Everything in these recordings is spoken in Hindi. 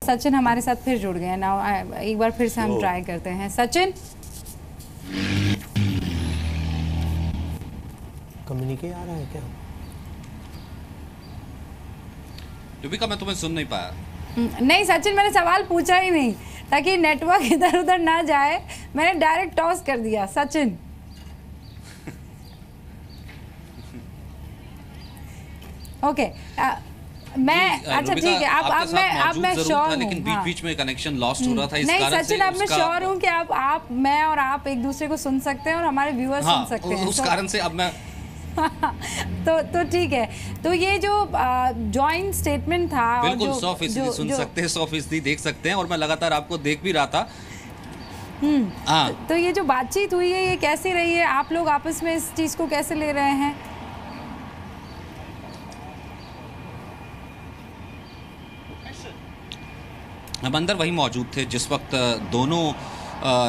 सचिन हमारे साथ फिर जुड़ गए ना, एक बार फिर से हम ट्राई करते हैं। सचिन, कम्युनिके आ रहा है क्या? युविका, मैं तुम्हें सुन नहीं पाया। नहीं सचिन, मैंने सवाल पूछा ही नहीं ताकि नेटवर्क इधर उधर ना जाए, मैंने डायरेक्ट टॉस कर दिया। सचिन ओके मैं अच्छा ठीक है, अब मैं श्योर हूं, लेकिन बीच में कनेक्शन लॉस्ट हो रहा था, इस नहीं कारण सचिन, अब मैं श्योर हूं कि आप मैं और आप एक दूसरे को सुन सकते हैं और हमारे व्यूअर्स सुन सकते हैं, उस कारण से अब मैं तो ठीक है। तो ये जो जॉइंट स्टेटमेंट था, बिल्कुल 100% सुन सकते हैं, 100% देख सकते हैं, और मैं लगातार आपको देख भी रहा था। तो ये जो बातचीत हुई है ये कैसी रही है? आप लोग आपस में इस चीज को कैसे ले रहे हैं? हम अंदर वही मौजूद थे जिस वक्त दोनों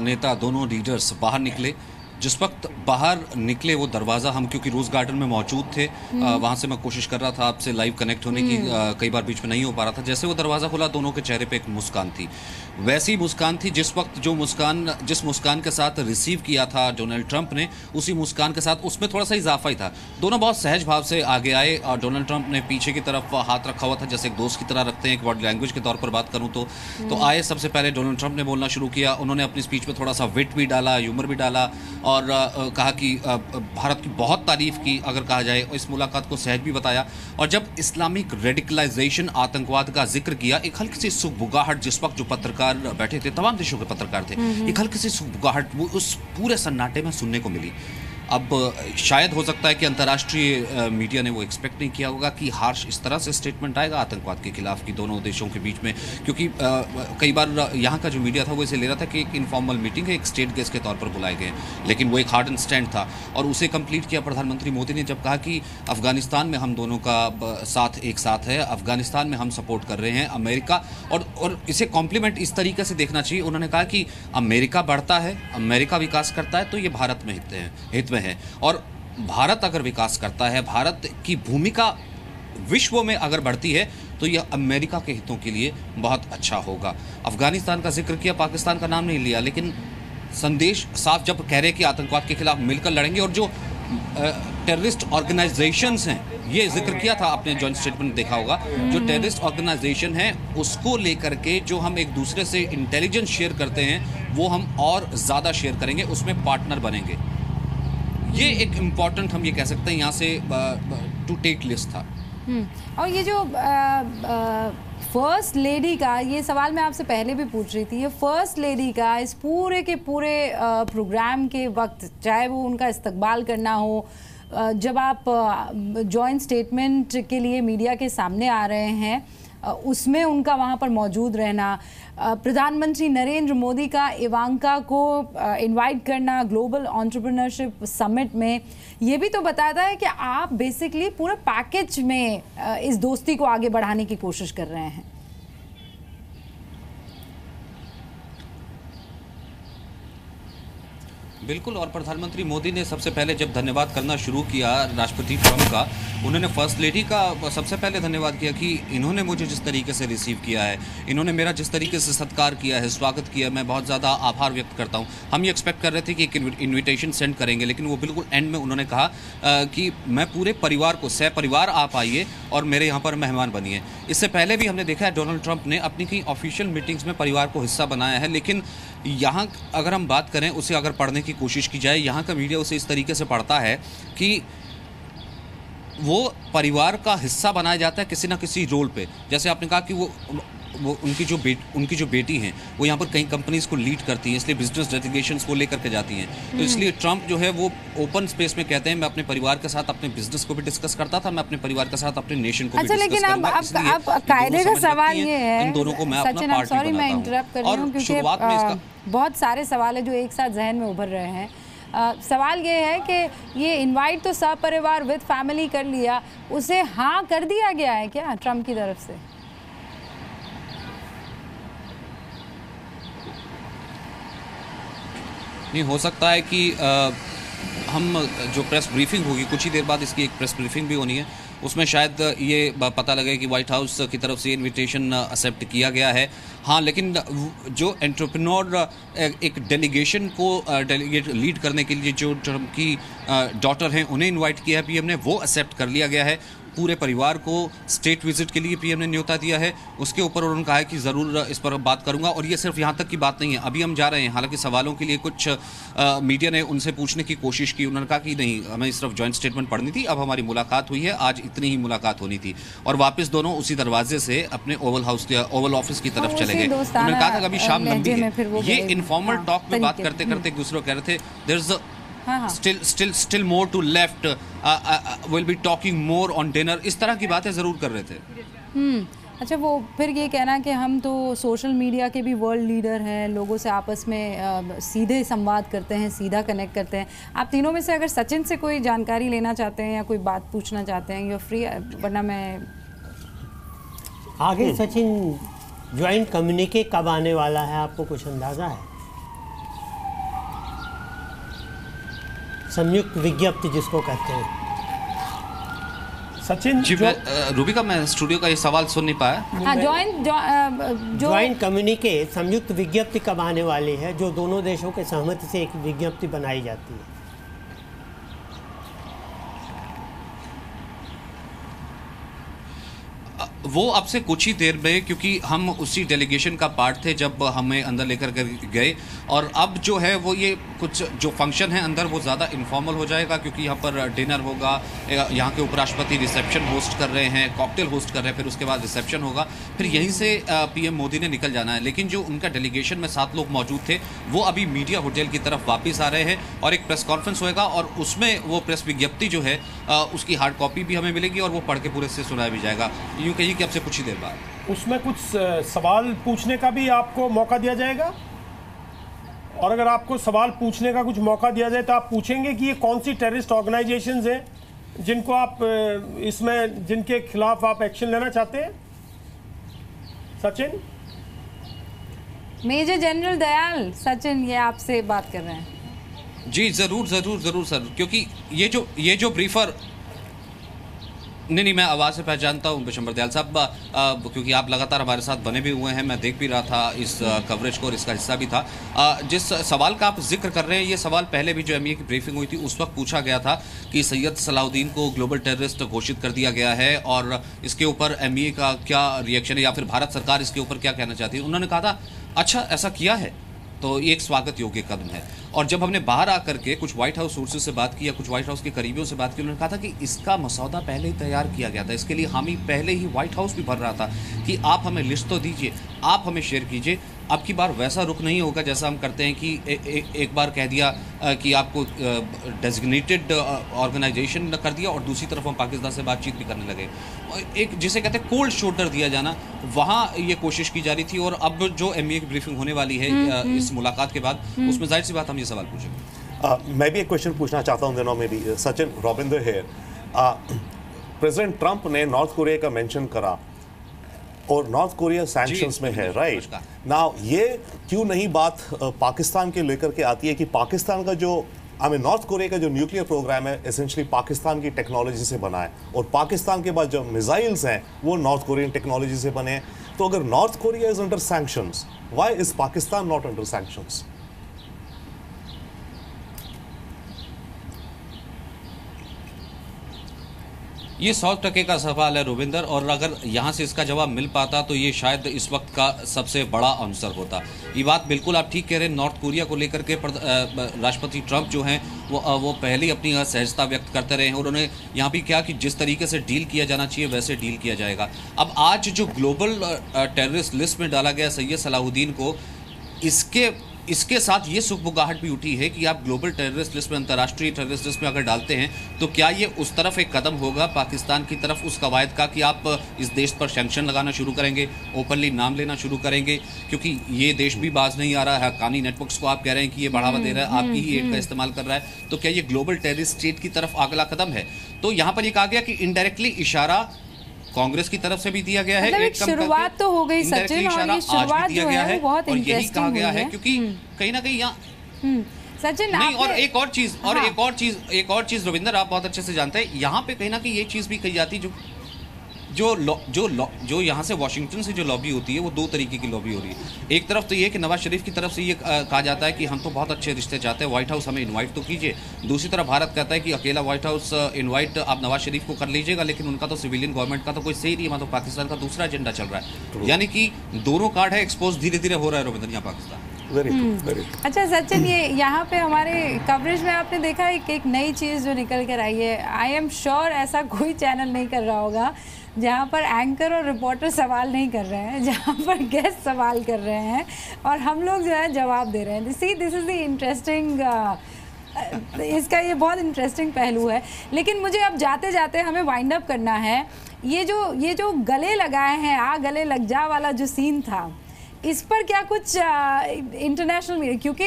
नेता, दोनों लीडर्स बाहर निकले। जिस वक्त बाहर निकले वो दरवाज़ा, हम क्योंकि रोज़ गार्डन में मौजूद थे, वहाँ से मैं कोशिश कर रहा था आपसे लाइव कनेक्ट होने की, कई बार बीच में नहीं हो पा रहा था। जैसे वो दरवाज़ा खुला, दोनों के चेहरे पे एक मुस्कान थी, वैसी मुस्कान थी जिस वक्त जिस मुस्कान के साथ रिसीव किया था डोनाल्ड ट्रंप ने, उसी मुस्कान के साथ उसमें थोड़ा सा इजाफा ही था। दोनों बहुत सहज भाव से आगे आए और डोनाल्ड ट्रंप ने पीछे की तरफ हाथ रखा हुआ था, जैसे एक दोस्त की तरह रखते हैं, एक बॉडी लैंग्वेज के तौर पर बात करूँ तो आए। सबसे पहले डोनाल्ड ट्रंप ने बोलना शुरू किया। उन्होंने अपनी स्पीच में थोड़ा सा विट भी डाला, ह्यूमर भी डाला, और कहा कि भारत की बहुत तारीफ की अगर कहा जाए, और इस मुलाकात को सहज भी बताया। और जब इस्लामिक रेडिकलाइजेशन, आतंकवाद का जिक्र किया, एक हल्की सी सुगबुगाहट, जिस वक्त जो पत्रकार बैठे थे, तमाम देशों के पत्रकार थे, एक हल्की सी सुगबुगाहट वो उस पूरे सन्नाटे में सुनने को मिली। अब शायद हो सकता है कि अंतर्राष्ट्रीय मीडिया ने वो एक्सपेक्ट नहीं किया होगा कि हार्श इस तरह से स्टेटमेंट आएगा आतंकवाद के खिलाफ की दोनों देशों के बीच में, क्योंकि कई बार यहाँ का जो मीडिया था वो इसे ले रहा था कि एक इनफॉर्मल मीटिंग है, एक स्टेट गेस्ट के तौर पर बुलाए गए, लेकिन वो एक हार्ड एंड स्टैंड था। और उसे कंप्लीट किया प्रधानमंत्री मोदी ने जब कहा कि अफगानिस्तान में हम दोनों का साथ एक साथ है, अफगानिस्तान में हम सपोर्ट कर रहे हैं अमेरिका, और इसे कॉम्प्लीमेंट इस तरीके से देखना चाहिए। उन्होंने कहा कि अमेरिका बढ़ता है, अमेरिका विकास करता है तो ये भारत में हित में है, और भारत अगर विकास करता है, भारत की भूमिका विश्व में अगर बढ़ती है तो यह अमेरिका के हितों के लिए बहुत अच्छा होगा। अफगानिस्तान का जिक्र किया, पाकिस्तान का नाम नहीं लिया, लेकिन संदेश साफ जब कह रहे कि आतंकवाद के खिलाफ मिलकर लड़ेंगे, और जो टेररिस्ट ऑर्गेनाइजेशंस हैं, ये जिक्र किया था आपने जॉइंट स्टेटमेंट देखा होगा, जो टेररिस्ट ऑर्गेनाइजेशन है उसको लेकर के जो हम एक दूसरे से इंटेलिजेंस शेयर करते हैं वो हम और ज़्यादा शेयर करेंगे, उसमें पार्टनर बनेंगे। ये एक इम्पॉर्टेंट, हम ये कह सकते हैं, यहाँ से टू टेक लिस्ट था। और ये जो फर्स्ट लेडी का, ये सवाल मैं आपसे पहले भी पूछ रही थी, ये फर्स्ट लेडी का इस पूरे के पूरे प्रोग्राम के वक्त, चाहे वो उनका इस्तकबाल करना हो, जब आप जॉइंट स्टेटमेंट के लिए मीडिया के सामने आ रहे हैं, उसमें उनका वहाँ पर मौजूद रहना, प्रधानमंत्री नरेंद्र मोदी का इवांका को इनवाइट करना ग्लोबल एंटरप्रेन्योरशिप समिट में, ये भी तो बताता है कि आप बेसिकली पूरे पैकेज में इस दोस्ती को आगे बढ़ाने की कोशिश कर रहे हैं। बिल्कुल, और प्रधानमंत्री मोदी ने सबसे पहले जब धन्यवाद करना शुरू किया राष्ट्रपति ट्रंप का, उन्होंने फर्स्ट लेडी का सबसे पहले धन्यवाद किया कि इन्होंने मुझे जिस तरीके से रिसीव किया है, इन्होंने मेरा जिस तरीके से सत्कार किया है, स्वागत किया, मैं बहुत ज़्यादा आभार व्यक्त करता हूँ। हम ये एक्सपेक्ट कर रहे थे कि एक इन्विटेशन सेंड करेंगे, लेकिन वो बिल्कुल एंड में उन्होंने कहा कि मैं पूरे परिवार को, सहपरिवार आप आइए और मेरे यहाँ पर मेहमान बनिए। इससे पहले भी हमने देखा है डोनाल्ड ट्रंप ने अपनी कई ऑफिशियल मीटिंग्स में परिवार को हिस्सा बनाया है, लेकिन यहाँ अगर हम बात करें, उसे अगर पढ़ने की कोशिश की जाए, यहाँ का मीडिया उसे इस तरीके से पढ़ता है कि वो परिवार का हिस्सा बनाया जाता है किसी ना किसी रोल पे। जैसे आपने कहा कि वो उनकी जो बेटी हैं वो यहाँ पर कई कंपनीज को लीड करती हैं, इसलिए बिजनेस डेलीगेशंस को लेकर के जाती हैं। तो इसलिए ट्रंप जो है वो ओपन स्पेस में कहते हैं, मैं अपने परिवार के साथ अपने बिजनेस को भी डिस्कस करता था, मैं अपने परिवार के साथ अपने नेशन को भी डिस्कस करूंगा। लेकिन अब कायदे का सवाल ये है, इन दोनों को मैं अपना पार्टनर मैं इंटरप्ट कर रही हूं क्योंकि बहुत सारे सवाल है जो एक साथ जहन में उभर रहे हैं। सवाल ये है कि ये इनवाइट तो सपरिवार विद फैमिली कर लिया, उसे हाँ कर दिया गया है क्या ट्रंप की तरफ से? नहीं, हो सकता है कि हम जो प्रेस ब्रीफिंग होगी, कुछ ही देर बाद इसकी एक प्रेस ब्रीफिंग भी होनी है, उसमें शायद ये पता लगे कि व्हाइट हाउस की तरफ से इनविटेशन एक्सेप्ट किया गया है। हाँ, लेकिन जो एंटरप्रेन्योर एक डेलीगेशन को डेलीगेट लीड करने के लिए जो ट्रम्प की डॉटर हैं उन्हें इनवाइट किया है पीएम ने, वो एक्सेप्ट कर लिया गया है। पूरे परिवार को स्टेट विजिट के लिए पीएम ने न्योता दिया है। उसके ऊपर उन्होंने कहा है कि ज़रूर इस पर बात करूंगा। और ये सिर्फ यहाँ तक की बात नहीं है, अभी हम जा रहे हैं। हालांकि सवालों के लिए कुछ मीडिया ने उनसे पूछने की कोशिश की। उन्होंने कहा कि नहीं, हमें सिर्फ जॉइंट स्टेटमेंट पढ़नी थी, अब हमारी मुलाकात हुई है, आज इतनी ही मुलाकात होनी थी। और वापस दोनों उसी दरवाजे से अपने ओवल ऑफिस की तरफ चले गए। उन्होंने कहा था कि अभी शाम लंबी है। ये इनफॉर्मल टॉक में बात करते करते एक दूसरे को कह रहे थे, there is still more to left, we'll be talking more on dinner, इस तरह की बातें ज़रूर कर रहे थे। अच्छा, वो फिर ये कहना कि हम तो सोशल मीडिया के भी वर्ल्ड लीडर हैं, लोगों से आपस में सीधे संवाद करते हैं, सीधा कनेक्ट करते हैं। आप तीनों में से अगर सचिन से कोई जानकारी लेना चाहते हैं या कोई बात पूछना चाहते हैं, यू फ्री, वरना मैं आगे। सचिन, ज्वाइंट कम्युनिके कब आने वाला है, आपको कुछ अंदाज़ा है? संयुक्त विज्ञप्ति जिसको कहते हैं। सचिन जी, रूबिका, मैं स्टूडियो का ये सवाल सुन नहीं पाया। हाँ, ज्वाइंट कम्युनिके, संयुक्त विज्ञप्ति कब आने वाली है, जो दोनों देशों के सहमति से एक विज्ञप्ति बनाई जाती है? वो अब से कुछ ही देर में, क्योंकि हम उसी डेलीगेशन का पार्ट थे जब हमें अंदर लेकर गए। और अब जो है वो ये कुछ जो फंक्शन है अंदर वो ज़्यादा इनफॉर्मल हो जाएगा, क्योंकि यहाँ पर डिनर होगा, यहाँ के उपराष्ट्रपति रिसेप्शन होस्ट कर रहे हैं, कॉकटेल होस्ट कर रहे हैं, फिर उसके बाद रिसेप्शन होगा, फिर यहीं से पीएम मोदी ने निकल जाना है। लेकिन जो उनका डेलीगेशन में 7 लोग मौजूद थे वो अभी मीडिया होटल की तरफ वापस आ रहे हैं और एक प्रेस कॉन्फ्रेंस होएगा और उसमें वो प्रेस विज्ञप्ति जो है उसकी हार्ड कॉपी भी हमें मिलेगी और वो पढ़ के पूरे से सुनाया भी जाएगा। यूँ कहिए कि अब से कुछ ही देर बाद उसमें कुछ सवाल पूछने का भी आपको मौका दिया जाएगा। और अगर आपको सवाल पूछने का कुछ मौका दिया जाए तो आप पूछेंगे कि ये कौन सी टेररिस्ट ऑर्गेनाइजेशंस हैं जिनको आप इसमें, जिनके खिलाफ आप एक्शन लेना चाहते हैं। सचिन, मेजर जनरल दयाल, सचिन ये आपसे बात कर रहे हैं। जी, ज़रूर ज़रूर ज़रूर सर, क्योंकि ये जो ब्रीफर, नहीं, मैं आवाज़ से पहचानता हूँ बिशंबर दयाल साहब, क्योंकि आप लगातार हमारे साथ बने भी हुए हैं, मैं देख भी रहा था इस कवरेज को और इसका हिस्सा भी था। जिस सवाल का आप जिक्र कर रहे हैं, ये सवाल पहले भी जो एमईए की ब्रीफिंग हुई थी उस वक्त पूछा गया था कि सैयद सलाउद्दीन को ग्लोबल टेररिस्ट घोषित कर दिया गया है और इसके ऊपर एमईए का क्या रिएक्शन है या फिर भारत सरकार इसके ऊपर क्या कहना चाहती है। उन्होंने कहा था अच्छा ऐसा किया है तो ये एक स्वागत योग्य कदम है। और जब हमने बाहर आकर के कुछ व्हाइट हाउस सोर्सेज से बात की या कुछ व्हाइट हाउस के करीबियों से बात की, उन्होंने कहा था कि इसका मसौदा पहले ही तैयार किया गया था, इसके लिए हामी पहले ही व्हाइट हाउस भी भर रहा था कि आप हमें लिस्ट तो दीजिए, आप हमें शेयर कीजिए। अब की बार वैसा रुख नहीं होगा जैसा हम करते हैं कि एक बार कह दिया कि आपको डेजिग्नेटेड ऑर्गेनाइजेशन कर दिया और दूसरी तरफ हम पाकिस्तान से बातचीत भी करने लगे। एक जिसे कहते हैं कोल्ड शोल्डर दिया जाना, वहाँ ये कोशिश की जा रही थी। और अब जो एमईए की ब्रीफिंग होने वाली है इस मुलाकात के बाद, उसमें जाहिर सी बात हम ये सवाल पूछेंगे। मैं भी एक क्वेश्चन पूछना चाहता हूँ दोनों में भी। सचिन, रॉबिंदर हेयर, प्रेसिडेंट ट्रंप ने नॉर्थ कोरिया का मेंशन करा और नॉर्थ कोरिया सैंक्शंस में है, राइट नाउ। ये क्यों नहीं बात पाकिस्तान के लेकर के आती है कि पाकिस्तान का जो नॉर्थ कोरिया का जो न्यूक्लियर प्रोग्राम है एसेंशियली पाकिस्तान की टेक्नोलॉजी से बना है और पाकिस्तान के बाद जो मिसाइल्स हैं वो नॉर्थ कोरियन टेक्नोलॉजी से बने हैं। तो अगर north Korea is under sanctions, why is Pakistan not under sanctions? ये 100% का सवाल है रुविंदर, और अगर यहाँ से इसका जवाब मिल पाता तो ये शायद इस वक्त का सबसे बड़ा आंसर होता। ये बात बिल्कुल आप ठीक कह रहे हैं। नॉर्थ कोरिया को लेकर के राष्ट्रपति ट्रंप जो हैं वो पहले ही अपनी सहजता व्यक्त करते रहे हैं। उन्होंने यहाँ भी कहा कि जिस तरीके से डील किया जाना चाहिए वैसे डील किया जाएगा। अब आज जो ग्लोबल टेररिस्ट लिस्ट में डाला गया सैयद सलाहुद्दीन को, इसके साथ ये सुगबुगाहट भी उठी है कि आप ग्लोबल टेररिस्ट लिस्ट में, अंतर्राष्ट्रीय टेररिस्ट लिस्ट में अगर डालते हैं तो क्या ये उस तरफ एक कदम होगा पाकिस्तान की तरफ उस कवायद का कि आप इस देश पर सैंक्शन लगाना शुरू करेंगे, ओपनली नाम लेना शुरू करेंगे, क्योंकि ये देश भी बाज नहीं आ रहा है। हक्कानी नेटवर्क्स को आप कह रहे हैं कि ये बढ़ावा दे रहा है, आपकी ही एड का इस्तेमाल कर रहा है, तो क्या ये ग्लोबल टेररिस्ट स्टेट की तरफ अगला कदम है? तो यहाँ पर ये कहा गया कि इनडायरेक्टली इशारा कांग्रेस की तरफ से भी दिया गया है। मतलब एक शुरुआत तो हो गई सचिन, और ये शुरुआत जो है वो बहुत इंटरेस्टिंग कहा गया है क्योंकि कहीं ना कहीं यहाँ सचिन नहीं, और एक और चीज रविंदर, आप बहुत अच्छे से जानते हैं, यहाँ पे कहीं ना कहीं ये चीज भी कही जाती है, जो यहाँ से वाशिंगटन से जो लॉबी होती है वो दो तरीके की लॉबी हो रही है। एक तरफ तो ये कि नवाज शरीफ की तरफ से ये कहा जाता है कि हम तो बहुत अच्छे रिश्ते चाहते हैं, व्हाइट हाउस हमें इनवाइट तो कीजिए। दूसरी तरफ भारत कहता है कि अकेला व्हाइट हाउस इनवाइट आप नवाज शरीफ को कर लीजिएगा, लेकिन उनका तो सिविलियन गवर्नमेंट का तो कोई सही नहीं है, तो पाकिस्तान का दूसरा एजेंडा चल रहा है। यानी कि दोनों कार्ड है एक्सपोज, धीरे धीरे हो रहा है रविंदर यहाँ पाकिस्तान। अच्छा सचिन, ये यहाँ पे हमारे कवरेज में आपने देखा एक नई चीज़ जो निकल कर आई है। आई एम श्योर ऐसा कोई चैनल नहीं कर रहा होगा जहाँ पर एंकर और रिपोर्टर सवाल नहीं कर रहे हैं, जहाँ पर गेस्ट सवाल कर रहे हैं और हम लोग जो है जवाब दे रहे हैं। See this is the interesting, इसका ये बहुत इंटरेस्टिंग पहलू है। लेकिन मुझे अब जाते जाते हमें वाइंड अप करना है। ये जो गले लगाए हैं, गले लग जा वाला जो सीन था, इस पर क्या कुछ इंटरनेशनल मीडिया, क्योंकि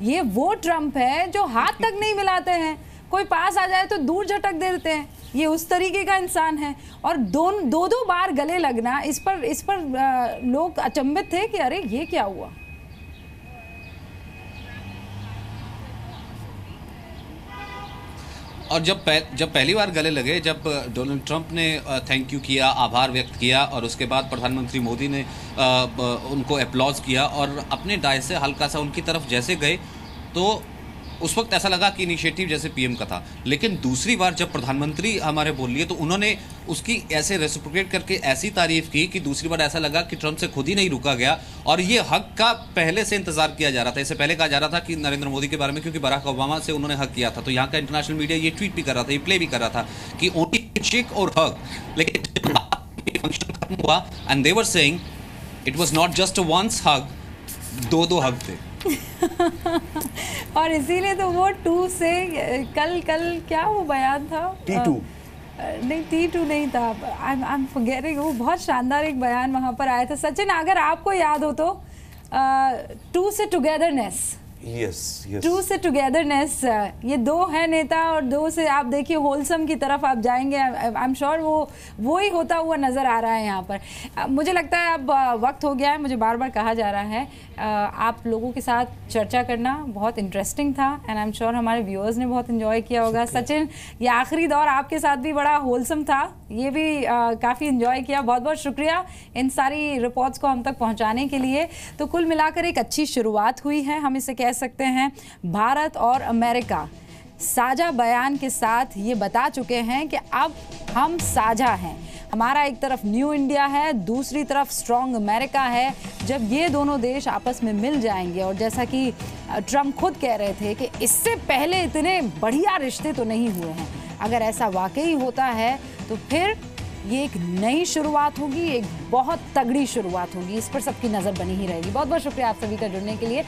ये वो ट्रम्प है जो हाथ तक नहीं मिलाते हैं, कोई पास आ जाए तो दूर झटक देते हैं, ये उस तरीके का इंसान है। और दो बार गले लगना, इस पर लोग अचंभित थे कि अरे ये क्या हुआ। और जब पहली बार गले लगे, जब डोनाल्ड ट्रंप ने थैंक यू किया, आभार व्यक्त किया, और उसके बाद प्रधानमंत्री मोदी ने उनको अप्लॉज किया और अपने डाय से हल्का सा उनकी तरफ जैसे गए, तो उस वक्त ऐसा लगा कि इनिशिएटिव जैसे पीएम का था। लेकिन दूसरी बार जब प्रधानमंत्री हमारे बोल लिए तो उन्होंने उसकी ऐसे रेसिप्रोकेट करके ऐसी तारीफ की कि दूसरी बार ऐसा लगा कि ट्रंप से खुद ही नहीं रुका गया। और ये हक का पहले से इंतजार किया जा रहा था। इससे पहले कहा जा रहा था कि नरेंद्र मोदी के बारे में, क्योंकि बराक ओबामा से उन्होंने हक किया था, तो यहाँ का इंटरनेशनल मीडिया ये ट्वीट भी कर रहा था, ये प्ले भी कर रहा था कि ओनली शेक और हक। लेकिन फंक्शन खत्म हुआ and they were saying it was not just once hug, दो हग थे। और इसीलिए तो वो 2 से कल क्या वो बयान था, T2 नहीं T2 नहीं था, आई एम फॉरगेटिंग। वो बहुत शानदार एक बयान वहाँ पर आया था। सचिन, अगर आपको याद हो तो 2 से टुगेदरनेस, यस 2 से टुगेदरनेस, ये 2 है नेता और 2 से आप देखिए होलसम की तरफ आप जाएंगे। आई एम श्योर वो ही होता हुआ नज़र आ रहा है यहाँ पर। मुझे लगता है अब वक्त हो गया है, मुझे बार बार कहा जा रहा है, आप लोगों के साथ चर्चा करना बहुत इंटरेस्टिंग था एंड आई एम श्योर हमारे व्यूअर्स ने बहुत इन्जॉय किया होगा। सचिन, ये आखिरी दौर आपके साथ भी बड़ा होलसम था, ये भी काफ़ी इन्जॉय किया। बहुत बहुत शुक्रिया इन सारी रिपोर्ट्स को हम तक पहुँचाने के लिए। तो कुल मिलाकर एक अच्छी शुरुआत हुई है, हम इसे कह सकते हैं। भारत और अमेरिका साझा बयान के साथ ये बता चुके हैं कि अब हम साझा हैं। हमारा एक तरफ न्यू इंडिया है, दूसरी तरफ स्ट्रॉन्ग अमेरिका है। जब ये दोनों देश आपस में मिल जाएंगे, और जैसा कि ट्रंप खुद कह रहे थे कि इससे पहले इतने बढ़िया रिश्ते तो नहीं हुए हैं, अगर ऐसा वाकई होता है तो फिर ये एक नई शुरुआत होगी, एक बहुत तगड़ी शुरुआत होगी। इस पर सबकी नज़र बनी ही रहेगी। बहुत बहुत शुक्रिया आप सभी का जुड़ने के लिए।